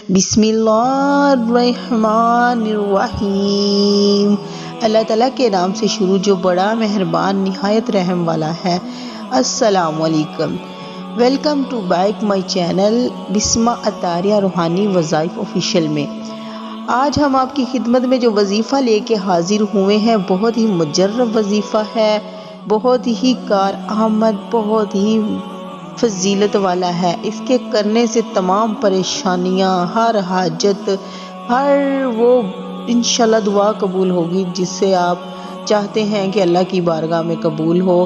بسم اللہ الرحمن الرحیم۔ اللہ تعالیٰ کے نام سے شروع جو بڑا مہربان نہایت رحم والا ہے۔ السلام علیکم، welcome to back my channel Bisma Attariya روحانی وظائف آفیشیل میں۔ آج ہم آپ کی خدمت میں جو وظیفہ لے کے حاضر ہوئے ہیں بہت ہی مجرب وظیفہ ہے، بہت ہی کارآمد، بہت ہی فضیلت والا ہے۔ اس کے کرنے سے تمام پریشانیاں، ہر حاجت، ہر وہ انشاءاللہ دعا قبول ہوگی جس سے آپ چاہتے ہیں کہ اللہ کی بارگاہ میں قبول ہو۔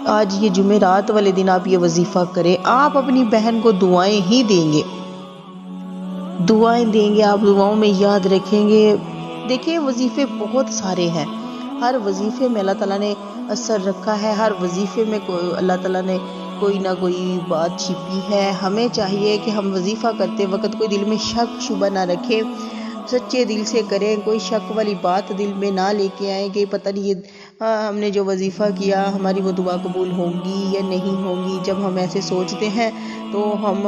آج یہ جمعرات والے دن آپ یہ وظیفہ کریں، آپ اپنی بہن کو دعائیں ہی دیں گے، آپ دعاؤں میں یاد رکھیں گے۔ دیکھیں وظیفے بہت سارے ہیں، ہر وظیفے میں اللہ تعالیٰ نے اثر رکھا ہے، ہر وظیفے میں اللہ تعالیٰ نے کوئی نہ کوئی بات چھپی ہے۔ ہمیں چاہیے کہ ہم وظیفہ کرتے وقت کوئی دل میں شک شبہ نہ رکھیں، سچے دل سے کریں، کوئی شک والی بات دل میں نہ لے کے آئیں کہ پتہ نہیں یہ ہم نے جو وظیفہ کیا ہماری وہ دعا قبول ہوگی یا نہیں ہوگی۔ جب ہم ایسے سوچتے ہیں تو ہم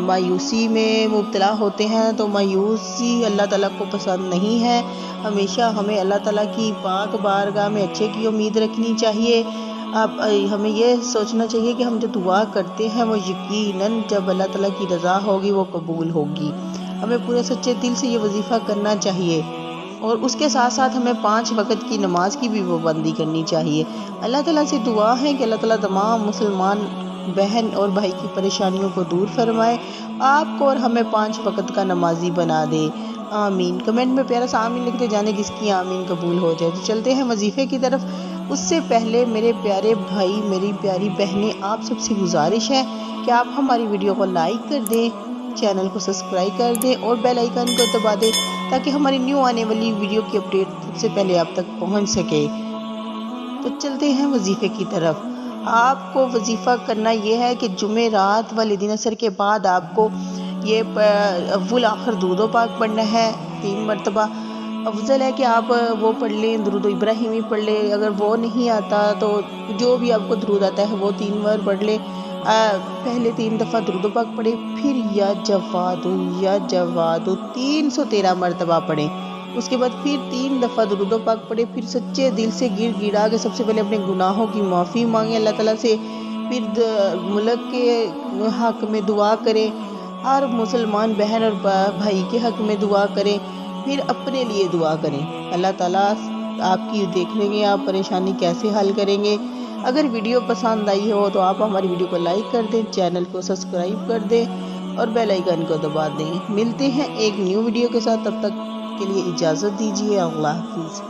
مایوسی میں مبتلا ہوتے ہیں، تو مایوسی اللہ تعالیٰ کو پسند نہیں ہے۔ ہمیشہ ہمیں اللہ تعالیٰ کی پاک بارگاہ میں اچھے کی امید رکھنی چاہیے۔ ہمیں یہ سوچنا چاہیے کہ ہم جو دعا کرتے ہیں وہ یقیناً جب اللہ تعالیٰ کی رضا ہوگی وہ قبول ہوگی۔ ہمیں پورے سچے دل سے یہ وظیفہ کرنا چاہیے، اور اس کے ساتھ ساتھ ہمیں 5 وقت کی نماز کی بھی پابندی کرنی چاہیے۔ اللہ تعالیٰ سے دعا ہے کہ اللہ تعالیٰ تمام مسلمان بہن اور بھائی کی پریشانیوں کو دور فرمائے، آپ کو اور ہمیں 5 وقت کا نمازی بنا دے، آمین۔ کمنٹ میں پیارا سا آمین لکھتے جانے جس کی آمین قبول ہو جائے۔ تو چلتے ہیں وظیفے کی طرف۔ اس سے پہلے میرے پیارے بھائی، میری پیاری بہنیں، آپ سب سے گزارش ہے کہ آپ ہماری ویڈیو کو لائک کر دیں، چینل کو سبسکرائب کر دیں اور بیل آئیکن کو دبا دیں تاکہ ہماری نیو آنے والی ویڈیو کی اپڈیٹ سب سے پہلے آپ تک پہنچ سکے۔ تو چلتے ہیں وظیفے کی طرف۔ آپ کو وظیفہ کرنا یہ ہے کہ جمعرات والے دن عصر کے بعد آپ کو یہ اول آخر درود و پاک پڑھنا ہے 3 مرتبہ۔ افضل ہے کہ آپ وہ پڑھ لیں، درود ابراہیمی پڑھ لیں، اگر وہ نہیں آتا تو جو بھی آپ کو درود آتا ہے وہ 3 بار پڑھ لیں۔ پہلے 3 دفعہ درود و پاک پڑھیں، پھر یا جواد 313 مرتبہ پڑھیں۔ اس کے بعد پھر 3 دفعہ درود و پاک پڑھیں، پھر سچے دل سے گڑ گڑا کے سب سے پہلے اپنے گناہوں کی معافی مانگیں اللہ تعالیٰ سے، پھر ملک کے حق میں دعا کریں، ہر مسلمان بہن اور بھائی کے حق میں دعا کریں، پھر اپنے لیے دعا کریں۔ اللہ تعالیٰ آپ کی دیکھ لیں گے آپ پریشانی کیسے حل کریں گے۔ اگر ویڈیو پسند آئی ہو تو آپ ہماری ویڈیو کو لائک کر دیں، چینل کو سبسکرائب کر دیں اور بیل آئیکن کو دبا دیں۔ ملتے ہیں ایک نیو ویڈیو کے ساتھ، تب تک کے لیے اجازت دیجیے، اللہ حافظ۔